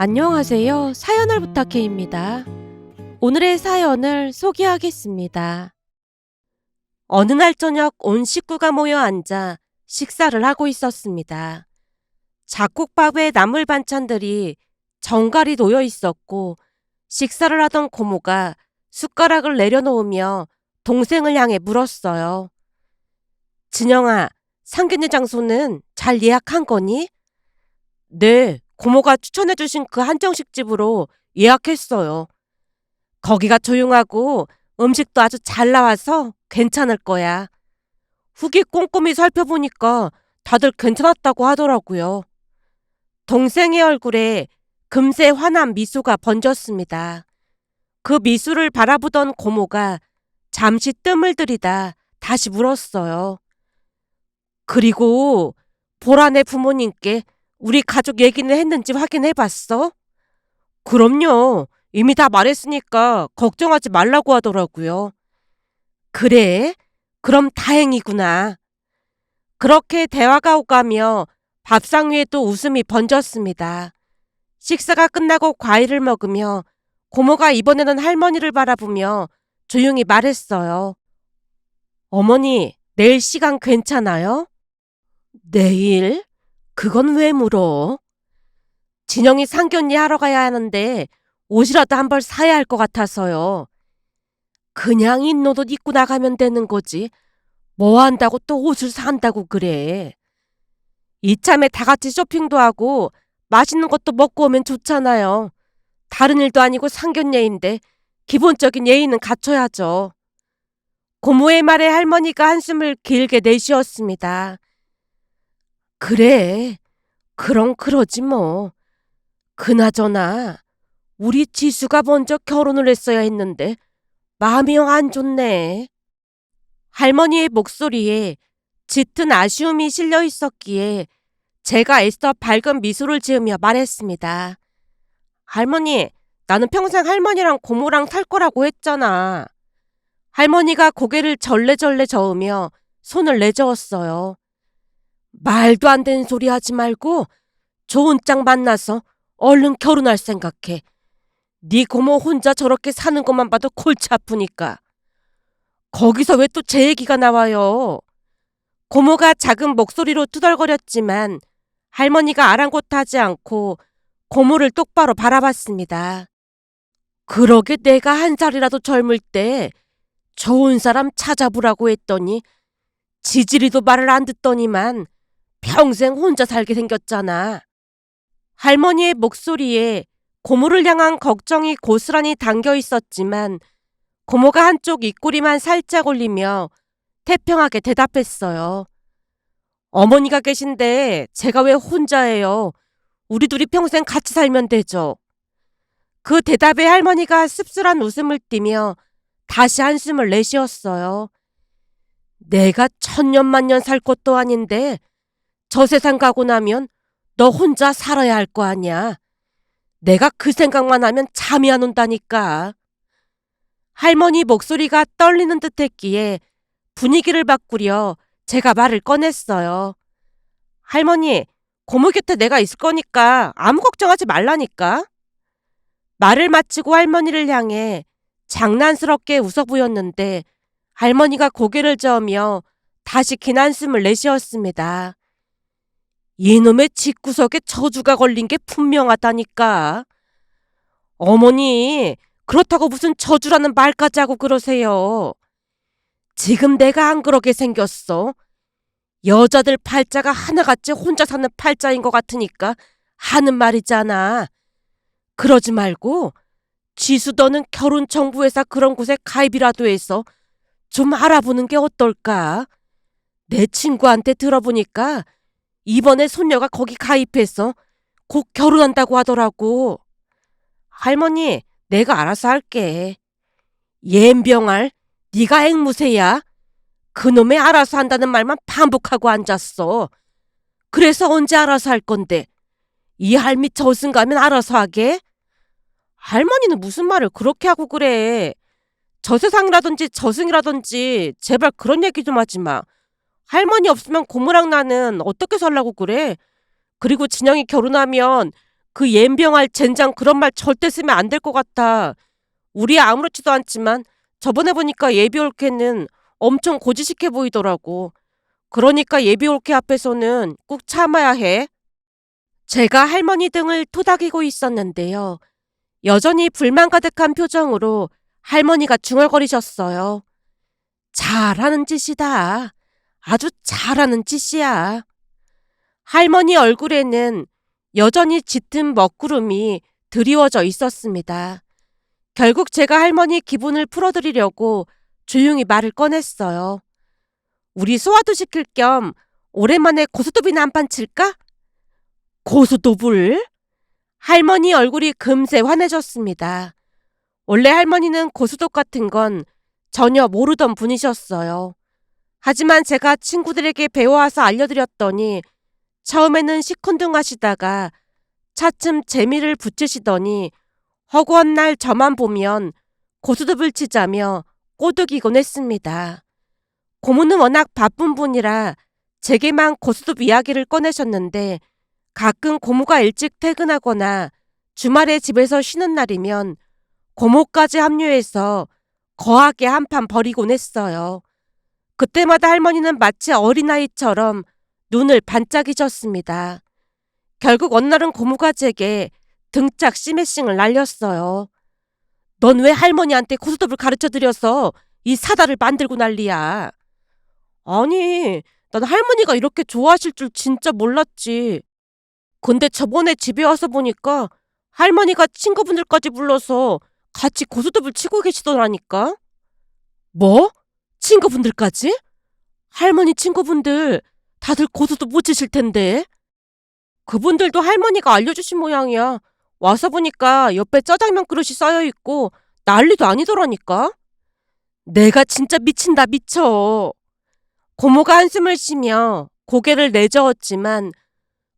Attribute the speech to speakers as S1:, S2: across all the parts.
S1: 안녕하세요. 사연을 부탁해입니다. 오늘의 사연을 소개하겠습니다. 어느 날 저녁 온 식구가 모여 앉아 식사를 하고 있었습니다. 잡곡밥에 나물 반찬들이 정갈이 놓여 있었고 식사를 하던 고모가 숟가락을 내려놓으며 동생을 향해 물었어요. 진영아, 상견례 장소는 잘 예약한 거니? 네, 고모가 추천해주신 그 한정식 집으로 예약했어요. 거기가 조용하고 음식도 아주 잘 나와서 괜찮을 거야. 후기 꼼꼼히 살펴보니까 다들 괜찮았다고 하더라고요. 동생의 얼굴에 금세 환한 미소가 번졌습니다. 그 미소를 바라보던 고모가 잠시 뜸을 들이다 다시 물었어요. 그리고 보라네 부모님께 우리 가족 얘기는 했는지 확인해봤어? 그럼요. 이미 다 말했으니까 걱정하지 말라고 하더라고요. 그래? 그럼 다행이구나. 그렇게 대화가 오가며 밥상 위에 또 웃음이 번졌습니다. 식사가 끝나고 과일을 먹으며 고모가 이번에는 할머니를 바라보며 조용히 말했어요. 어머니, 내일 시간 괜찮아요? 내일? 그건 왜 물어? 진영이 상견례 하러 가야 하는데 옷이라도 한 벌 사야 할 것 같아서요. 그냥 있는 옷 입고 나가면 되는 거지. 뭐 한다고 또 옷을 산다고 그래. 이참에 다 같이 쇼핑도 하고 맛있는 것도 먹고 오면 좋잖아요. 다른 일도 아니고 상견례인데 기본적인 예의는 갖춰야죠. 고모의 말에 할머니가 한숨을 길게 내쉬었습니다. 그래, 그럼 그러지 뭐. 그나저나 우리 지수가 먼저 결혼을 했어야 했는데 마음이 영 안 좋네. 할머니의 목소리에 짙은 아쉬움이 실려 있었기에 제가 애써 밝은 미소를 지으며 말했습니다. 할머니, 나는 평생 할머니랑 고모랑 살 거라고 했잖아. 할머니가 고개를 절레절레 저으며 손을 내저었어요. 말도 안 되는 소리 하지 말고 좋은 짝 만나서 얼른 결혼할 생각해. 네 고모 혼자 저렇게 사는 것만 봐도 골치 아프니까. 거기서 왜 또 제 얘기가 나와요? 고모가 작은 목소리로 투덜거렸지만 할머니가 아랑곳하지 않고 고모를 똑바로 바라봤습니다. 그러게 내가 한 살이라도 젊을 때 좋은 사람 찾아보라고 했더니 지지리도 말을 안 듣더니만 평생 혼자 살게 생겼잖아. 할머니의 목소리에 고모를 향한 걱정이 고스란히 담겨 있었지만 고모가 한쪽 입꼬리만 살짝 올리며 태평하게 대답했어요. 어머니가 계신데 제가 왜 혼자예요? 우리 둘이 평생 같이 살면 되죠. 그 대답에 할머니가 씁쓸한 웃음을 띠며 다시 한숨을 내쉬었어요. 내가 천년만년 살 것도 아닌데 저 세상 가고 나면 너 혼자 살아야 할 거 아니야. 내가 그 생각만 하면 잠이 안 온다니까. 할머니 목소리가 떨리는 듯 했기에 분위기를 바꾸려 제가 말을 꺼냈어요. 할머니, 고모 곁에 내가 있을 거니까 아무 걱정하지 말라니까. 말을 마치고 할머니를 향해 장난스럽게 웃어 보였는데 할머니가 고개를 저으며 다시 긴 한숨을 내쉬었습니다. 이놈의 집구석에 저주가 걸린 게 분명하다니까. 어머니, 그렇다고 무슨 저주라는 말까지 하고 그러세요. 지금 내가 안 그러게 생겼어. 여자들 팔자가 하나같이 혼자 사는 팔자인 것 같으니까 하는 말이잖아. 그러지 말고 지수 너는 결혼정보회사 그런 곳에 가입이라도 해서 좀 알아보는 게 어떨까? 내 친구한테 들어보니까 이번에 손녀가 거기 가입해서 곧 결혼한다고 하더라고. 할머니, 내가 알아서 할게. 옌병알, 네가 앵무새야? 그놈의 알아서 한다는 말만 반복하고 앉았어. 그래서 언제 알아서 할 건데? 이 할미 저승 가면 알아서 하게? 할머니는 무슨 말을 그렇게 하고 그래. 저세상이라든지 저승이라든지 제발 그런 얘기 좀 하지 마. 할머니 없으면 고모랑 나는 어떻게 살라고 그래? 그리고 진영이 결혼하면 그 옌병할 젠장 그런 말 절대 쓰면 안 될 것 같아. 우리 아무렇지도 않지만 저번에 보니까 예비올케는 엄청 고지식해 보이더라고. 그러니까 예비올케 앞에서는 꼭 참아야 해. 제가 할머니 등을 토닥이고 있었는데요. 여전히 불만 가득한 표정으로 할머니가 중얼거리셨어요. 잘하는 짓이다. 아주 잘하는 짓이야. 할머니 얼굴에는 여전히 짙은 먹구름이 드리워져 있었습니다. 결국 제가 할머니 기분을 풀어드리려고 조용히 말을 꺼냈어요. 우리 소화도 시킬 겸 오랜만에 고스톱이나 한 판 칠까? 고스톱을? 할머니 얼굴이 금세 환해졌습니다. 원래 할머니는 고스톱 같은 건 전혀 모르던 분이셨어요. 하지만 제가 친구들에게 배워와서 알려드렸더니 처음에는 시큰둥하시다가 차츰 재미를 붙이시더니 허구한 날 저만 보면 고스톱을 치자며 꼬드기곤 했습니다. 고모는 워낙 바쁜 분이라 제게만 고스톱 이야기를 꺼내셨는데 가끔 고모가 일찍 퇴근하거나 주말에 집에서 쉬는 날이면 고모까지 합류해서 거하게 한판 벌이곤 했어요. 그때마다 할머니는 마치 어린아이처럼 눈을 반짝이셨습니다. 결국 어느 날은 고모가 제게 등짝 시매싱을 날렸어요. 넌 왜 할머니한테 고스톱을 가르쳐드려서 이 사다를 만들고 난리야? 아니, 난 할머니가 이렇게 좋아하실 줄 진짜 몰랐지. 근데 저번에 집에 와서 보니까 할머니가 친구분들까지 불러서 같이 고스톱을 치고 계시더라니까. 뭐? 친구분들까지? 할머니 친구분들 다들 고스톱 못 치실 텐데. 그분들도 할머니가 알려주신 모양이야. 와서 보니까 옆에 짜장면 그릇이 쌓여있고 난리도 아니더라니까. 내가 진짜 미친다 미쳐. 고모가 한숨을 쉬며 고개를 내저었지만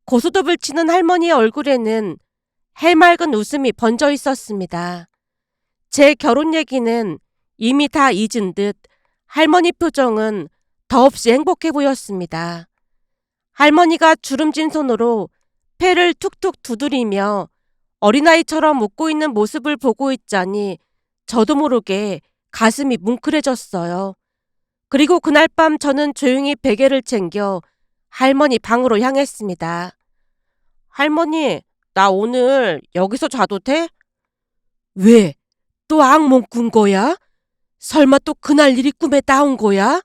S1: 고스톱을 치는 할머니의 얼굴에는 해맑은 웃음이 번져 있었습니다. 제 결혼 얘기는 이미 다 잊은 듯 할머니 표정은 더없이 행복해 보였습니다. 할머니가 주름진 손으로 폐를 툭툭 두드리며 어린아이처럼 웃고 있는 모습을 보고 있자니 저도 모르게 가슴이 뭉클해졌어요. 그리고 그날 밤 저는 조용히 베개를 챙겨 할머니 방으로 향했습니다. 할머니, 나 오늘 여기서 자도 돼? 왜? 또 악몽 꾼 거야? 설마 또 그날 일이 꿈에 나온 거야?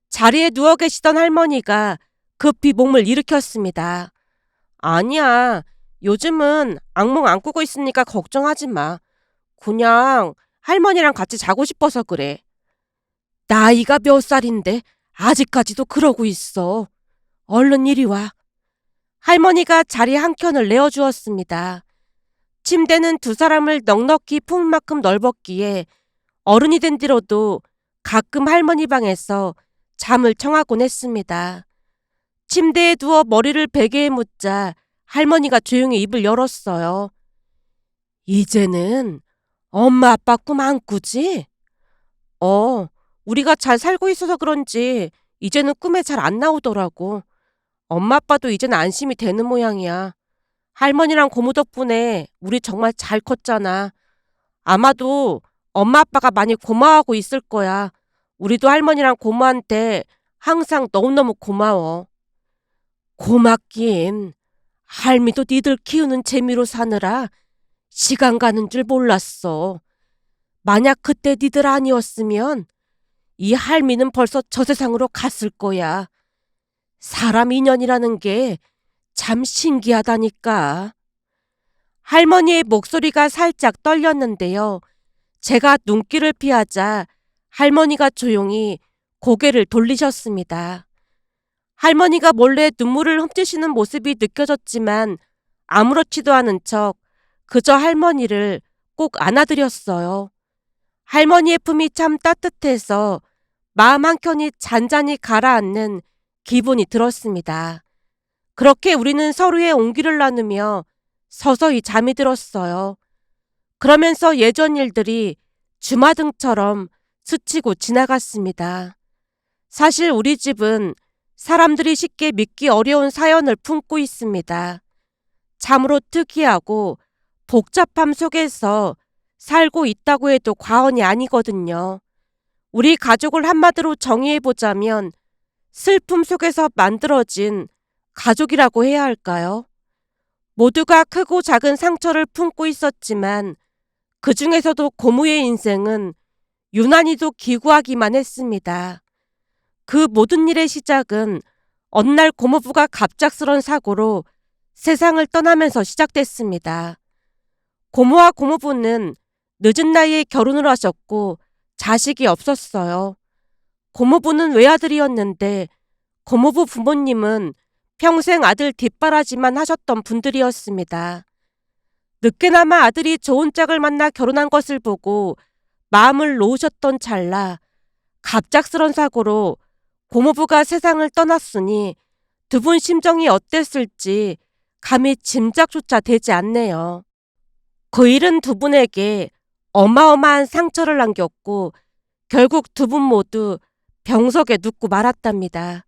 S1: 자리에 누워 계시던 할머니가 급히 몸을 일으켰습니다. 아니야. 요즘은 악몽 안 꾸고 있으니까 걱정하지 마. 그냥 할머니랑 같이 자고 싶어서 그래. 나이가 몇 살인데 아직까지도 그러고 있어. 얼른 이리 와. 할머니가 자리 한켠을 내어주었습니다. 침대는 두 사람을 넉넉히 품 만큼 넓었기에 어른이 된 뒤로도 가끔 할머니 방에서 잠을 청하곤 했습니다. 침대에 누워 머리를 베개에 묻자 할머니가 조용히 입을 열었어요. 이제는 엄마 아빠 꿈 안 꾸지? 우리가 잘 살고 있어서 그런지 이제는 꿈에 잘 안 나오더라고. 엄마 아빠도 이제는 안심이 되는 모양이야. 할머니랑 고모 덕분에 우리 정말 잘 컸잖아. 아마도 엄마 아빠가 많이 고마워하고 있을 거야. 우리도 할머니랑 고모한테 항상 너무너무 고마워. 고맙긴. 할미도 니들 키우는 재미로 사느라 시간 가는 줄 몰랐어. 만약 그때 니들 아니었으면 이 할미는 벌써 저 세상으로 갔을 거야. 사람 인연이라는 게 참 신기하다니까. 할머니의 목소리가 살짝 떨렸는데요. 제가 눈길을 피하자 할머니가 조용히 고개를 돌리셨습니다. 할머니가 몰래 눈물을 훔치시는 모습이 느껴졌지만 아무렇지도 않은 척 그저 할머니를 꼭 안아드렸어요. 할머니의 품이 참 따뜻해서 마음 한켠이 잔잔히 가라앉는 기분이 들었습니다. 그렇게 우리는 서로의 온기를 나누며 서서히 잠이 들었어요. 그러면서 예전 일들이 주마등처럼 스치고 지나갔습니다. 사실 우리 집은 사람들이 쉽게 믿기 어려운 사연을 품고 있습니다. 참으로 특이하고 복잡함 속에서 살고 있다고 해도 과언이 아니거든요. 우리 가족을 한마디로 정의해보자면 슬픔 속에서 만들어진 가족이라고 해야 할까요? 모두가 크고 작은 상처를 품고 있었지만 그 중에서도 고모의 인생은 유난히도 기구하기만 했습니다. 그 모든 일의 시작은 어느 날 고모부가 갑작스런 사고로 세상을 떠나면서 시작됐습니다. 고모와 고모부는 늦은 나이에 결혼을 하셨고 자식이 없었어요. 고모부는 외아들이었는데 고모부 부모님은 평생 아들 뒷바라지만 하셨던 분들이었습니다. 늦게나마 아들이 좋은 짝을 만나 결혼한 것을 보고 마음을 놓으셨던 찰나 갑작스런 사고로 고모부가 세상을 떠났으니 두 분 심정이 어땠을지 감히 짐작조차 되지 않네요. 그 일은 두 분에게 어마어마한 상처를 남겼고 결국 두 분 모두 병석에 눕고 말았답니다.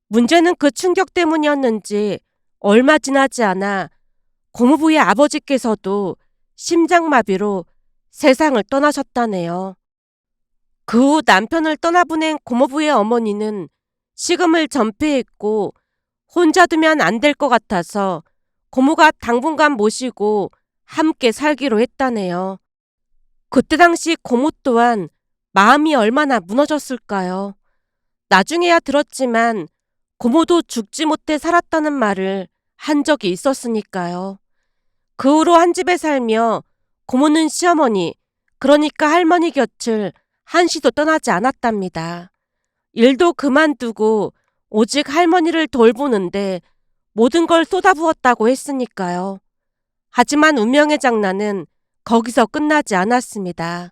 S1: 문제는 그 충격 때문이었는지 얼마 지나지 않아 고모부의 아버지께서도 심장마비로 세상을 떠나셨다네요. 그 후 남편을 떠나보낸 고모부의 어머니는 식음을 전폐했고 혼자 두면 안 될 것 같아서 고모가 당분간 모시고 함께 살기로 했다네요. 그때 당시 고모 또한 마음이 얼마나 무너졌을까요? 나중에야 들었지만 고모도 죽지 못해 살았다는 말을 한 적이 있었으니까요. 그 후로 한 집에 살며 고모는 시어머니, 그러니까 할머니 곁을 한시도 떠나지 않았답니다. 일도 그만두고 오직 할머니를 돌보는데 모든 걸 쏟아부었다고 했으니까요. 하지만 운명의 장난은 거기서 끝나지 않았습니다.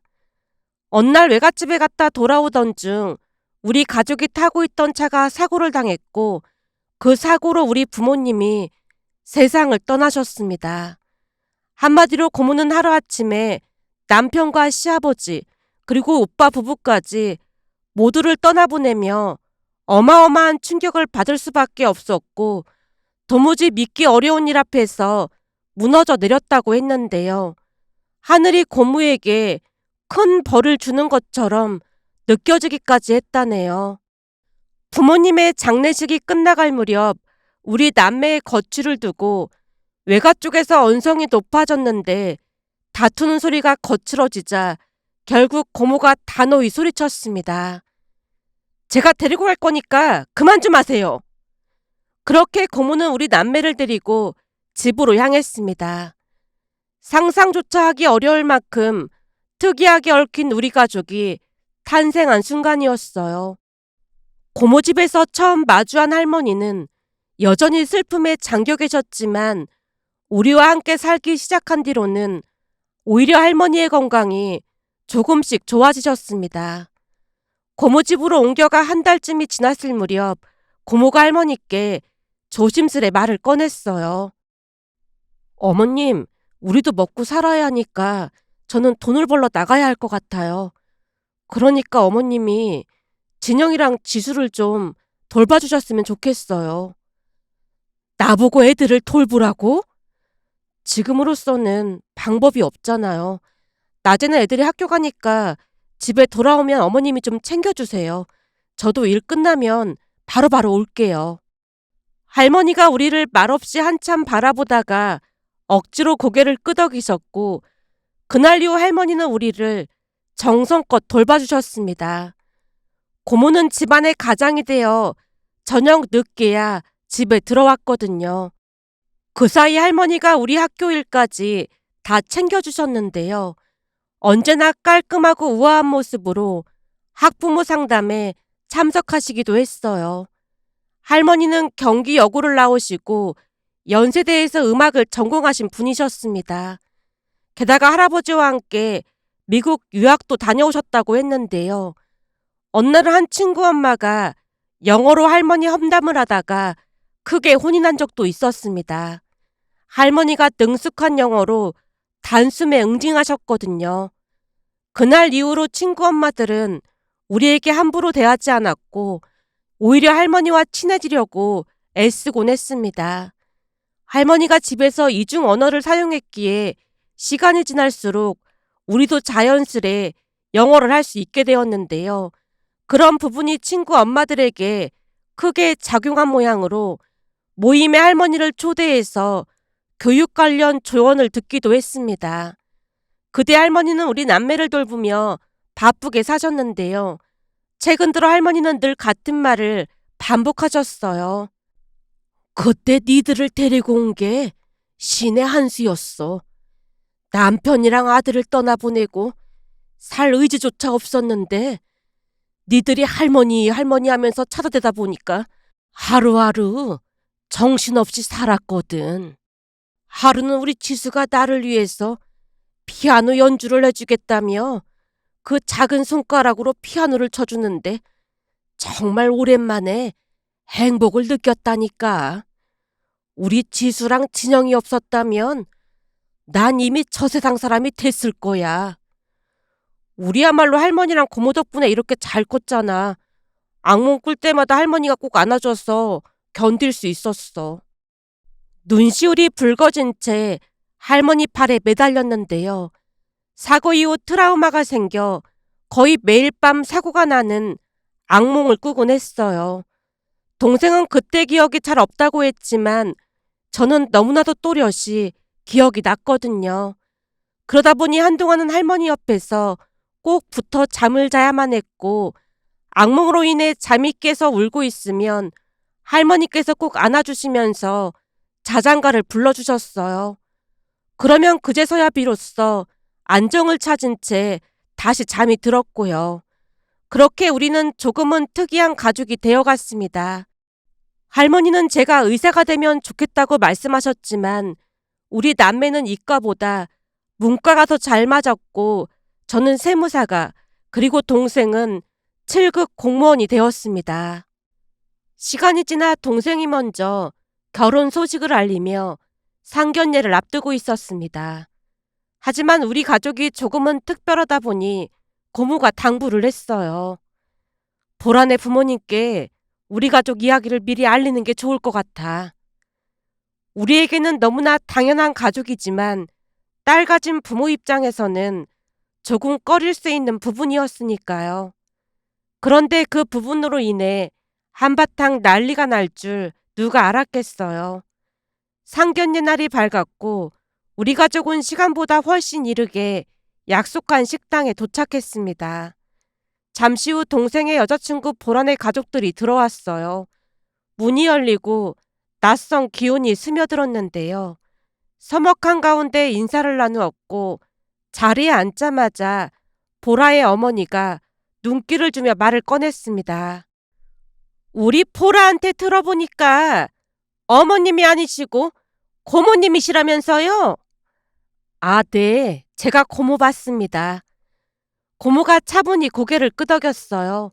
S1: 어느 날 외갓집에 갔다 돌아오던 중 우리 가족이 타고 있던 차가 사고를 당했고 그 사고로 우리 부모님이 세상을 떠나셨습니다. 한마디로 고모는 하루아침에 남편과 시아버지 그리고 오빠 부부까지 모두를 떠나보내며 어마어마한 충격을 받을 수밖에 없었고 도무지 믿기 어려운 일 앞에서 무너져 내렸다고 했는데요. 하늘이 고모에게 큰 벌을 주는 것처럼 느껴지기까지 했다네요. 부모님의 장례식이 끝나갈 무렵 우리 남매의 거취를 두고 외가 쪽에서 언성이 높아졌는데 다투는 소리가 거칠어지자 결국 고모가 단호히 소리쳤습니다. 제가 데리고 갈 거니까 그만 좀 하세요. 그렇게 고모는 우리 남매를 데리고 집으로 향했습니다. 상상조차 하기 어려울 만큼 특이하게 얽힌 우리 가족이 탄생한 순간이었어요. 고모 집에서 처음 마주한 할머니는 여전히 슬픔에 잠겨 계셨지만 우리와 함께 살기 시작한 뒤로는 오히려 할머니의 건강이 조금씩 좋아지셨습니다. 고모 집으로 옮겨가 한 달쯤이 지났을 무렵 고모가 할머니께 조심스레 말을 꺼냈어요. 어머님, 우리도 먹고 살아야 하니까 저는 돈을 벌러 나가야 할 것 같아요. 그러니까 어머님이 진영이랑 지수를 좀 돌봐주셨으면 좋겠어요. 나보고 애들을 돌보라고? 지금으로서는 방법이 없잖아요. 낮에는 애들이 학교 가니까 집에 돌아오면 어머님이 좀 챙겨주세요. 저도 일 끝나면 바로바로 올게요. 할머니가 우리를 말없이 한참 바라보다가 억지로 고개를 끄덕이셨고 그날 이후 할머니는 우리를 정성껏 돌봐주셨습니다. 고모는 집안의 가장이 되어 저녁 늦게야 집에 들어왔거든요. 그 사이 할머니가 우리 학교 일까지 다 챙겨주셨는데요. 언제나 깔끔하고 우아한 모습으로 학부모 상담에 참석하시기도 했어요. 할머니는 경기 여고를 나오시고 연세대에서 음악을 전공하신 분이셨습니다. 게다가 할아버지와 함께 미국 유학도 다녀오셨다고 했는데요. 어느 날은 한 친구 엄마가 영어로 할머니 험담을 하다가 크게 혼이 난 적도 있었습니다. 할머니가 능숙한 영어로 단숨에 응징하셨거든요. 그날 이후로 친구 엄마들은 우리에게 함부로 대하지 않았고 오히려 할머니와 친해지려고 애쓰곤 했습니다. 할머니가 집에서 이중 언어를 사용했기에 시간이 지날수록 우리도 자연스레 영어를 할 수 있게 되었는데요. 그런 부분이 친구 엄마들에게 크게 작용한 모양으로 모임에 할머니를 초대해서 교육 관련 조언을 듣기도 했습니다. 그때 할머니는 우리 남매를 돌보며 바쁘게 사셨는데요. 최근 들어 할머니는 늘 같은 말을 반복하셨어요. 그때 니들을 데리고 온 게 신의 한 수였어. 남편이랑 아들을 떠나보내고 살 의지조차 없었는데 니들이 할머니 할머니 하면서 찾아대다 보니까 하루하루 정신없이 살았거든. 하루는 우리 지수가 나를 위해서 피아노 연주를 해주겠다며 그 작은 손가락으로 피아노를 쳐주는데 정말 오랜만에 행복을 느꼈다니까. 우리 지수랑 진영이 없었다면 난 이미 저 세상 사람이 됐을 거야. 우리야말로 할머니랑 고모 덕분에 이렇게 잘 컸잖아. 악몽 꿀 때마다 할머니가 꼭 안아줘서 견딜 수 있었어. 눈시울이 붉어진 채 할머니 팔에 매달렸는데요. 사고 이후 트라우마가 생겨 거의 매일 밤 사고가 나는 악몽을 꾸곤 했어요. 동생은 그때 기억이 잘 없다고 했지만 저는 너무나도 또렷이 기억이 났거든요. 그러다 보니 한동안은 할머니 옆에서 꼭 붙어 잠을 자야만 했고 악몽으로 인해 잠이 깨서 울고 있으면 할머니께서 꼭 안아주시면서 자장가를 불러주셨어요. 그러면 그제서야 비로소 안정을 찾은 채 다시 잠이 들었고요. 그렇게 우리는 조금은 특이한 가족이 되어갔습니다. 할머니는 제가 의사가 되면 좋겠다고 말씀하셨지만 우리 남매는 이과보다 문과가 더 잘 맞았고 저는 세무사가 그리고 동생은 7급 공무원이 되었습니다. 시간이 지나 동생이 먼저 결혼 소식을 알리며 상견례를 앞두고 있었습니다. 하지만 우리 가족이 조금은 특별하다 보니 고모가 당부를 했어요. 보라네 부모님께 우리 가족 이야기를 미리 알리는 게 좋을 것 같아. 우리에게는 너무나 당연한 가족이지만 딸 가진 부모 입장에서는 조금 꺼릴 수 있는 부분이었으니까요. 그런데 그 부분으로 인해 한바탕 난리가 날 줄 누가 알았겠어요. 상견례 날이 밝았고 우리 가족은 시간보다 훨씬 이르게 약속한 식당에 도착했습니다. 잠시 후 동생의 여자친구 보란의 가족들이 들어왔어요. 문이 열리고 낯선 기운이 스며들었는데요. 서먹한 가운데 인사를 나누었고 자리에 앉자마자 보라의 어머니가 눈길을 주며 말을 꺼냈습니다. 우리 보라한테 들어보니까 어머님이 아니시고 고모님이시라면서요? 아, 네. 제가 고모 봤습니다. 고모가 차분히 고개를 끄덕였어요.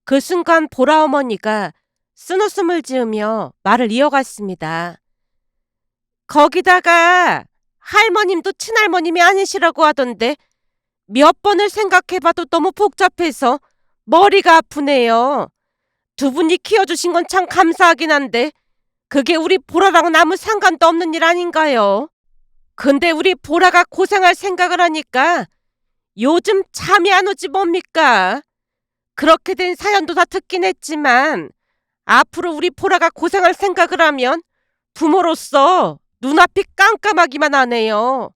S1: 그 순간 보라 어머니가 쓴웃음을 지으며 말을 이어갔습니다. 거기다가 할머님도 친할머님이 아니시라고 하던데 몇 번을 생각해봐도 너무 복잡해서 머리가 아프네요. 두 분이 키워주신 건 참 감사하긴 한데 그게 우리 보라랑은 아무 상관도 없는 일 아닌가요? 근데 우리 보라가 고생할 생각을 하니까 요즘 잠이 안 오지 뭡니까? 그렇게 된 사연도 다 듣긴 했지만 앞으로 우리 보라가 고생할 생각을 하면 부모로서 눈앞이 깜깜하기만 하네요.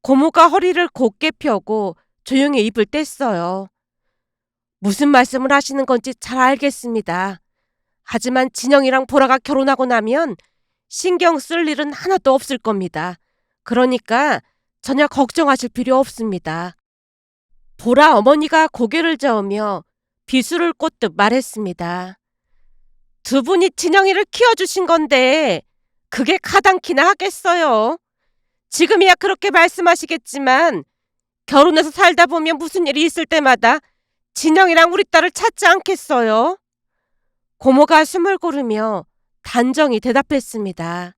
S1: 고모가 허리를 곧게 펴고 조용히 입을 뗐어요. 무슨 말씀을 하시는 건지 잘 알겠습니다. 하지만 진영이랑 보라가 결혼하고 나면 신경 쓸 일은 하나도 없을 겁니다. 그러니까 전혀 걱정하실 필요 없습니다. 보라 어머니가 고개를 저으며 비수를 꽂듯 말했습니다. 두 분이 진영이를 키워주신 건데 그게 가당키나 하겠어요. 지금이야 그렇게 말씀하시겠지만 결혼해서 살다 보면 무슨 일이 있을 때마다 진영이랑 우리 딸을 찾지 않겠어요? 고모가 숨을 고르며 단정히 대답했습니다.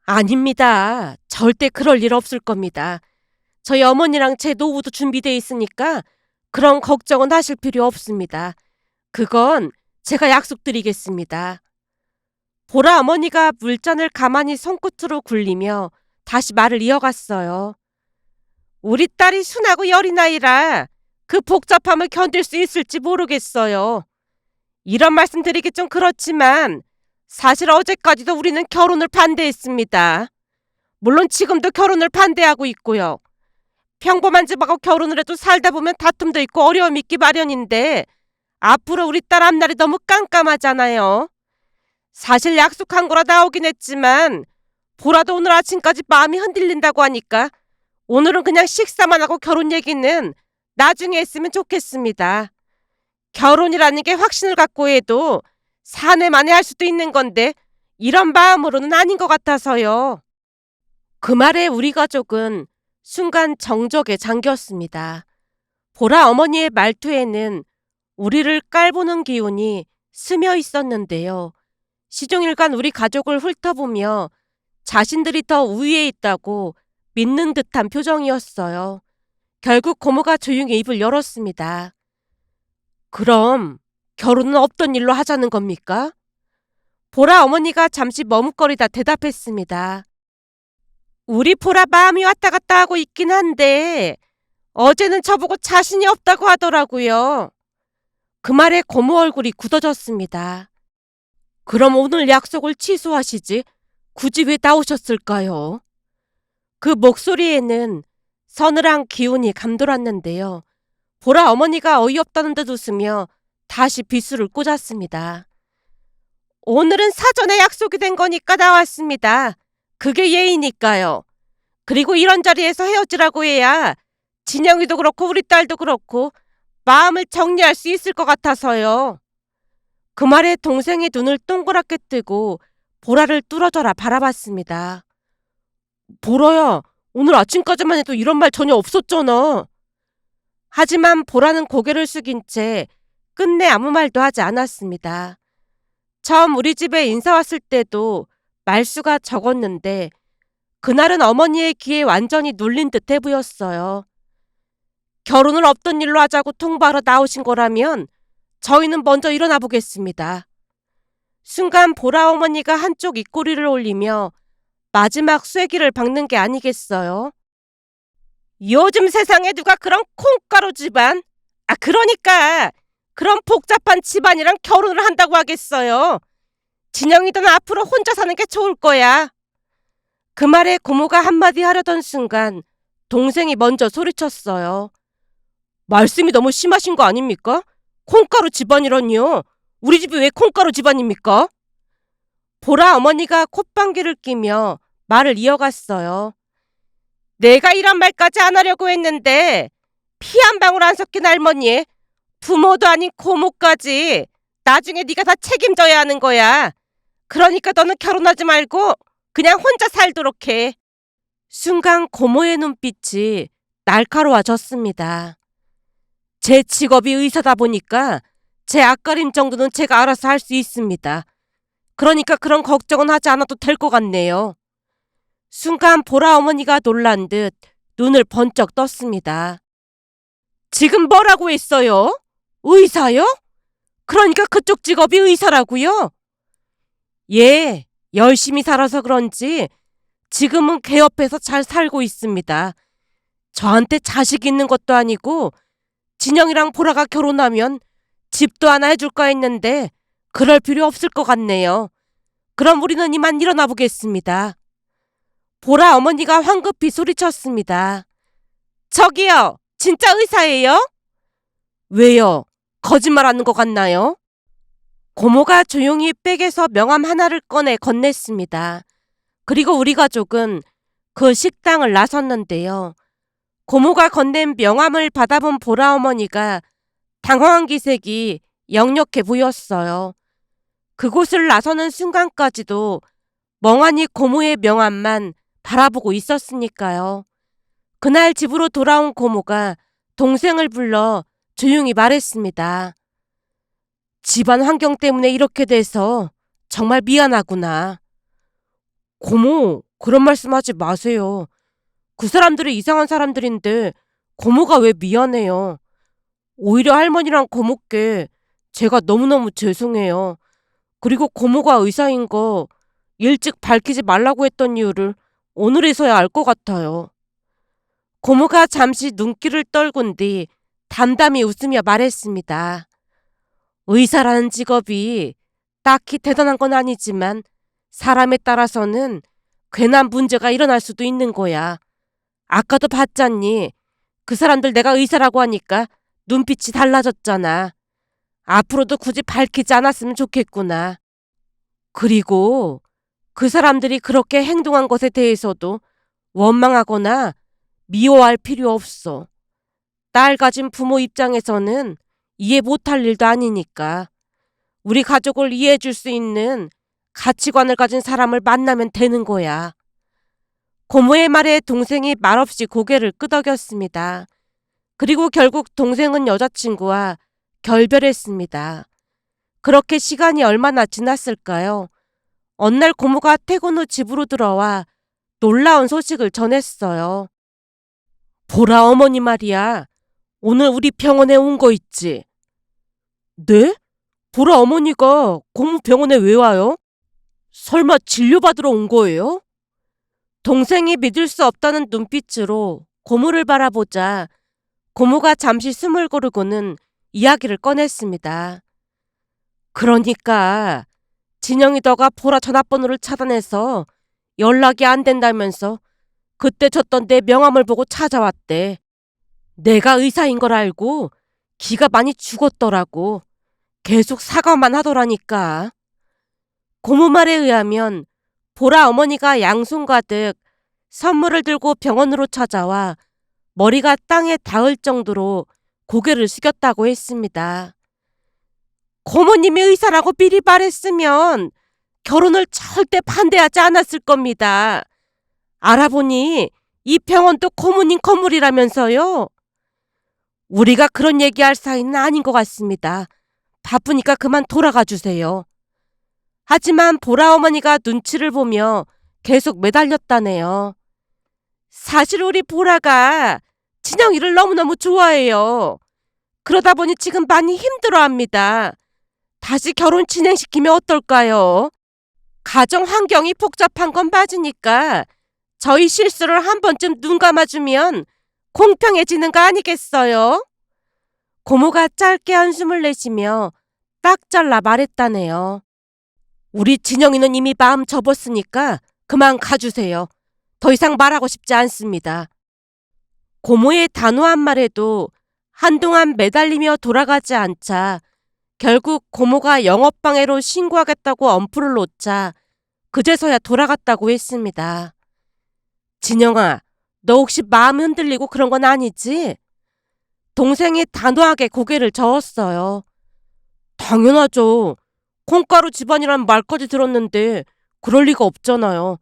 S1: 아닙니다. 절대 그럴 일 없을 겁니다. 저희 어머니랑 제 노후도 준비돼 있으니까 그런 걱정은 하실 필요 없습니다. 그건 제가 약속드리겠습니다. 보라 어머니가 물잔을 가만히 손끝으로 굴리며 다시 말을 이어갔어요. 우리 딸이 순하고 여린 아이라 그 복잡함을 견딜 수 있을지 모르겠어요. 이런 말씀 드리기 좀 그렇지만 사실 어제까지도 우리는 결혼을 반대했습니다. 물론 지금도 결혼을 반대하고 있고요. 평범한 집하고 결혼을 해도 살다 보면 다툼도 있고 어려움이 있기 마련인데 앞으로 우리 딸 앞날이 너무 깜깜하잖아요. 사실 약속한 거라 나오긴 했지만 보라도 오늘 아침까지 마음이 흔들린다고 하니까 오늘은 그냥 식사만 하고 결혼 얘기는 나중에 했으면 좋겠습니다. 결혼이라는 게 확신을 갖고 해도 사내 만에 할 수도 있는 건데 이런 마음으로는 아닌 것 같아서요. 그 말에 우리 가족은 순간 정적에 잠겼습니다. 보라 어머니의 말투에는 우리를 깔보는 기운이 스며 있었는데요. 시종일관 우리 가족을 훑어보며 자신들이 더 우위에 있다고 믿는 듯한 표정이었어요. 결국 고모가 조용히 입을 열었습니다. 그럼 결혼은 없던 일로 하자는 겁니까? 보라 어머니가 잠시 머뭇거리다 대답했습니다. 우리 보라 마음이 왔다 갔다 하고 있긴 한데 어제는 저보고 자신이 없다고 하더라고요. 그 말에 고모 얼굴이 굳어졌습니다. 그럼 오늘 약속을 취소하시지 굳이 왜 나오셨을까요? 그 목소리에는 서늘한 기운이 감돌았는데요. 보라 어머니가 어이없다는 듯 웃으며 다시 빗술을 꽂았습니다. 오늘은 사전에 약속이 된 거니까 나왔습니다. 그게 예의니까요. 그리고 이런 자리에서 헤어지라고 해야 진영이도 그렇고 우리 딸도 그렇고 마음을 정리할 수 있을 것 같아서요. 그 말에 동생이 눈을 동그랗게 뜨고 보라를 뚫어져라 바라봤습니다. 보라야, 오늘 아침까지만 해도 이런 말 전혀 없었잖아. 하지만 보라는 고개를 숙인 채 끝내 아무 말도 하지 않았습니다. 처음 우리 집에 인사 왔을 때도 말수가 적었는데 그날은 어머니의 귀에 완전히 눌린 듯해 보였어요. 결혼을 없던 일로 하자고 통보하러 나오신 거라면 저희는 먼저 일어나 보겠습니다. 순간 보라 어머니가 한쪽 입꼬리를 올리며 마지막 쐐기를 박는 게 아니겠어요? 요즘 세상에 누가 그런 콩가루 집안, 그러니까 그런 복잡한 집안이랑 결혼을 한다고 하겠어요. 진영이든 앞으로 혼자 사는 게 좋을 거야. 그 말에 고모가 한마디 하려던 순간 동생이 먼저 소리쳤어요. 말씀이 너무 심하신 거 아닙니까? 콩가루 집안이라니요. 우리 집이 왜 콩가루 집안입니까? 보라 어머니가 콧방귀를 끼며 말을 이어갔어요. 내가 이런 말까지 안 하려고 했는데 피 한 방울 안 섞인 할머니에 부모도 아닌 고모까지 나중에 네가 다 책임져야 하는 거야. 그러니까 너는 결혼하지 말고 그냥 혼자 살도록 해. 순간 고모의 눈빛이 날카로워졌습니다. 제 직업이 의사다 보니까 제 앞가림 정도는 제가 알아서 할 수 있습니다. 그러니까 그런 걱정은 하지 않아도 될 것 같네요. 순간 보라 어머니가 놀란 듯 눈을 번쩍 떴습니다. 지금 뭐라고 했어요? 의사요? 그러니까 그쪽 직업이 의사라고요? 예, 열심히 살아서 그런지 지금은 개 옆에서 잘 살고 있습니다. 저한테 자식 있는 것도 아니고 진영이랑 보라가 결혼하면 집도 하나 해줄까 했는데 그럴 필요 없을 것 같네요. 그럼 우리는 이만 일어나 보겠습니다. 보라 어머니가 황급히 소리쳤습니다. 저기요, 진짜 의사예요? 왜요? 거짓말하는 것 같나요? 고모가 조용히 백에서 명함 하나를 꺼내 건넸습니다. 그리고 우리 가족은 그 식당을 나섰는데요. 고모가 건넨 명함을 받아본 보라 어머니가 당황한 기색이 역력해 보였어요. 그곳을 나서는 순간까지도 멍하니 고모의 명함만 바라보고 있었으니까요. 그날 집으로 돌아온 고모가 동생을 불러 조용히 말했습니다. 집안 환경 때문에 이렇게 돼서 정말 미안하구나. 고모, 그런 말씀하지 마세요. 그 사람들이 이상한 사람들인데 고모가 왜 미안해요. 오히려 할머니랑 고모께 제가 너무너무 죄송해요. 그리고 고모가 의사인 거 일찍 밝히지 말라고 했던 이유를 오늘에서야 알 것 같아요. 고모가 잠시 눈길을 떨군 뒤 담담히 웃으며 말했습니다. 의사라는 직업이 딱히 대단한 건 아니지만 사람에 따라서는 괜한 문제가 일어날 수도 있는 거야. 아까도 봤잖니. 그 사람들 내가 의사라고 하니까 눈빛이 달라졌잖아. 앞으로도 굳이 밝히지 않았으면 좋겠구나. 그리고 그 사람들이 그렇게 행동한 것에 대해서도 원망하거나 미워할 필요 없어. 딸 가진 부모 입장에서는 이해 못할 일도 아니니까. 우리 가족을 이해해 줄 수 있는 가치관을 가진 사람을 만나면 되는 거야. 고모의 말에 동생이 말없이 고개를 끄덕였습니다. 그리고 결국 동생은 여자친구와 결별했습니다. 그렇게 시간이 얼마나 지났을까요? 어느 날 고모가 퇴근 후 집으로 들어와 놀라운 소식을 전했어요. 보라 어머니 말이야. 오늘 우리 병원에 온 거 있지? 네? 보라 어머니가 고모 병원에 왜 와요? 설마 진료받으러 온 거예요? 동생이 믿을 수 없다는 눈빛으로 고모를 바라보자 고모가 잠시 숨을 고르고는 이야기를 꺼냈습니다. 그러니까 진영이 너가 보라 전화번호를 차단해서 연락이 안 된다면서 그때 줬던 내 명함을 보고 찾아왔대. 내가 의사인 걸 알고 기가 많이 죽었더라고. 계속 사과만 하더라니까. 고모 말에 의하면 보라 어머니가 양손 가득 선물을 들고 병원으로 찾아와 머리가 땅에 닿을 정도로 고개를 숙였다고 했습니다. 고모님이 의사라고 미리 말했으면 결혼을 절대 반대하지 않았을 겁니다. 알아보니 이 병원도 고모님 건물이라면서요. 우리가 그런 얘기할 사이는 아닌 것 같습니다. 바쁘니까 그만 돌아가 주세요. 하지만 보라 어머니가 눈치를 보며 계속 매달렸다네요. 사실 우리 보라가 친영이를 너무너무 좋아해요. 그러다 보니 지금 많이 힘들어합니다. 다시 결혼 진행시키면 어떨까요? 가정 환경이 복잡한 건 맞으니까 저희 실수를 한 번쯤 눈 감아주면 공평해지는 거 아니겠어요? 고모가 짧게 한숨을 내쉬며 딱 잘라 말했다네요. 우리 진영이는 이미 마음 접었으니까 그만 가주세요. 더 이상 말하고 싶지 않습니다. 고모의 단호한 말에도 한동안 매달리며 돌아가지 않자 결국 고모가 영업방해로 신고하겠다고 엄풀을 놓자 그제서야 돌아갔다고 했습니다. 진영아, 너 혹시 마음 흔들리고 그런 건 아니지? 동생이 단호하게 고개를 저었어요. 당연하죠. 콩가루 집안이란 말까지 들었는데 그럴 리가 없잖아요.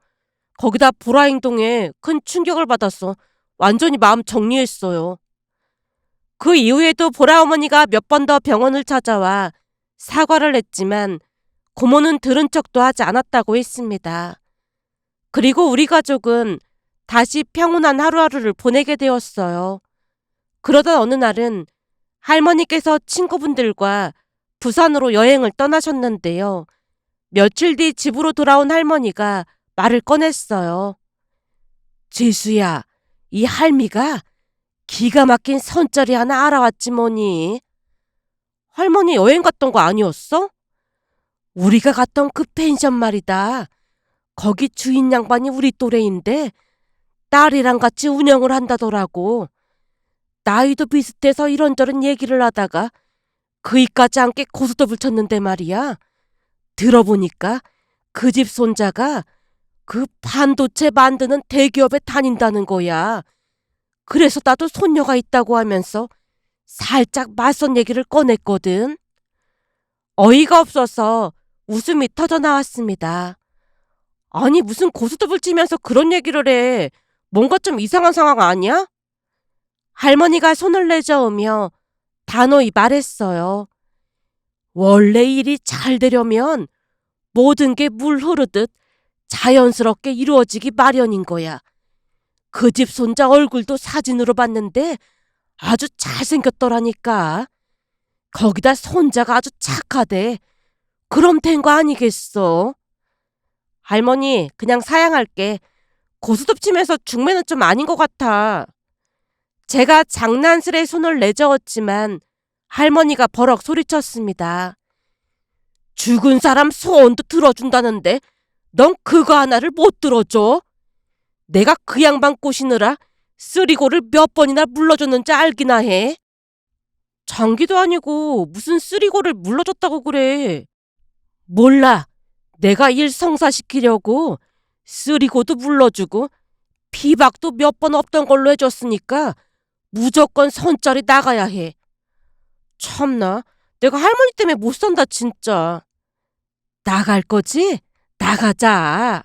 S1: 거기다 보라 행동에 큰 충격을 받아서 완전히 마음 정리했어요. 그 이후에도 보라 어머니가 몇 번 더 병원을 찾아와 사과를 했지만 고모는 들은 척도 하지 않았다고 했습니다. 그리고 우리 가족은 다시 평온한 하루하루를 보내게 되었어요. 그러던 어느 날은 할머니께서 친구분들과 부산으로 여행을 떠나셨는데요. 며칠 뒤 집으로 돌아온 할머니가 말을 꺼냈어요. 지수야, 이 할미가 기가 막힌 선짜리 하나 알아왔지 뭐니. 할머니 여행 갔던 거 아니었어? 우리가 갔던 그 펜션 말이다. 거기 주인 양반이 우리 또래인데 딸이랑 같이 운영을 한다더라고. 나이도 비슷해서 이런저런 얘기를 하다가 그이까지 않게 고스톱을 쳤는데 말이야. 들어보니까 그 집 손자가 그 반도체 만드는 대기업에 다닌다는 거야. 그래서 나도 손녀가 있다고 하면서 살짝 맞선 얘기를 꺼냈거든. 어이가 없어서 웃음이 터져 나왔습니다. 아니 무슨 고스톱을 치면서 그런 얘기를 해. 뭔가 좀 이상한 상황 아니야? 할머니가 손을 내저으며 단호히 말했어요. 원래 일이 잘 되려면 모든 게 물 흐르듯 자연스럽게 이루어지기 마련인 거야. 그 집 손자 얼굴도 사진으로 봤는데 아주 잘생겼더라니까. 거기다 손자가 아주 착하대. 그럼 된 거 아니겠어? 할머니, 그냥 사양할게. 고스톱 치면서 중매는 좀 아닌 것 같아. 제가 장난스레 손을 내저었지만 할머니가 버럭 소리쳤습니다. 죽은 사람 소원도 들어준다는데 넌 그거 하나를 못 들어줘? 내가 그 양반 꼬시느라 쓰리고를 몇 번이나 물러줬는지 알기나 해? 장기도 아니고 무슨 쓰리고를 물러줬다고 그래. 몰라. 내가 일 성사시키려고 쓰리고도 물러주고 피박도 몇 번 없던 걸로 해줬으니까 무조건 선짜리 나가야 해. 참나, 내가 할머니 때문에 못 산다 진짜. 나갈 거지? 나가자.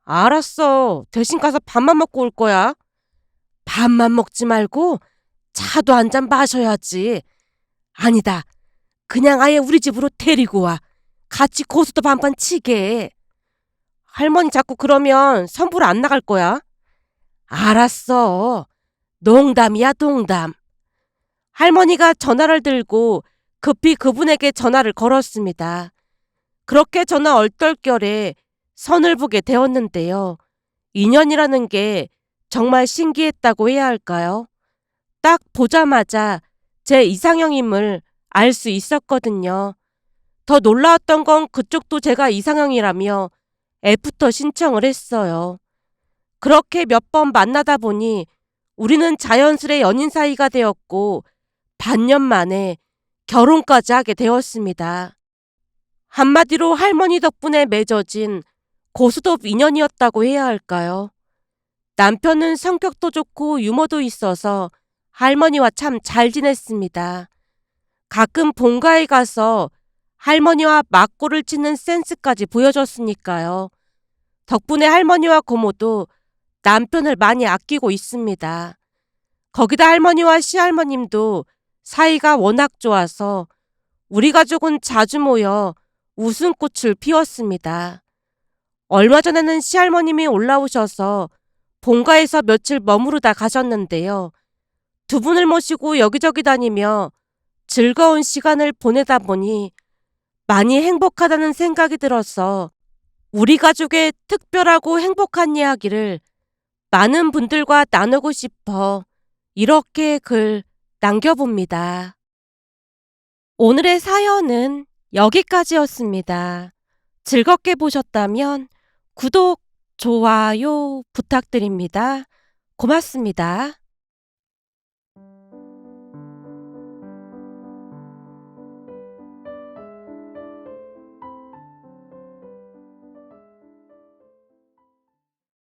S1: 알았어. 대신 가서 밥만 먹고 올 거야. 밥만 먹지 말고 차도 한 잔 마셔야지. 아니다. 그냥 아예 우리 집으로 데리고 와. 같이 고수도 반판 치게. 할머니 자꾸 그러면 선불 안 나갈 거야. 알았어. 농담이야, 농담. 할머니가 전화를 들고 급히 그분에게 전화를 걸었습니다. 그렇게 전화 얼떨결에 선을 보게 되었는데요. 인연이라는 게 정말 신기했다고 해야 할까요? 딱 보자마자 제 이상형임을 알 수 있었거든요. 더 놀라웠던 건 그쪽도 제가 이상형이라며 애프터 신청을 했어요. 그렇게 몇 번 만나다 보니 우리는 자연스레 연인 사이가 되었고 반년 만에 결혼까지 하게 되었습니다. 한마디로 할머니 덕분에 맺어진 고스톱 인연이었다고 해야 할까요? 남편은 성격도 좋고 유머도 있어서 할머니와 참 잘 지냈습니다. 가끔 본가에 가서 할머니와 맞골을 치는 센스까지 보여줬으니까요. 덕분에 할머니와 고모도 남편을 많이 아끼고 있습니다. 거기다 할머니와 시할머님도 사이가 워낙 좋아서 우리 가족은 자주 모여 웃음꽃을 피웠습니다. 얼마 전에는 시할머님이 올라오셔서 본가에서 며칠 머무르다 가셨는데요. 두 분을 모시고 여기저기 다니며 즐거운 시간을 보내다 보니 많이 행복하다는 생각이 들어서 우리 가족의 특별하고 행복한 이야기를 많은 분들과 나누고 싶어 이렇게 글 남겨봅니다. 오늘의 사연은 여기까지였습니다. 즐겁게 보셨다면 구독, 좋아요 부탁드립니다. 고맙습니다.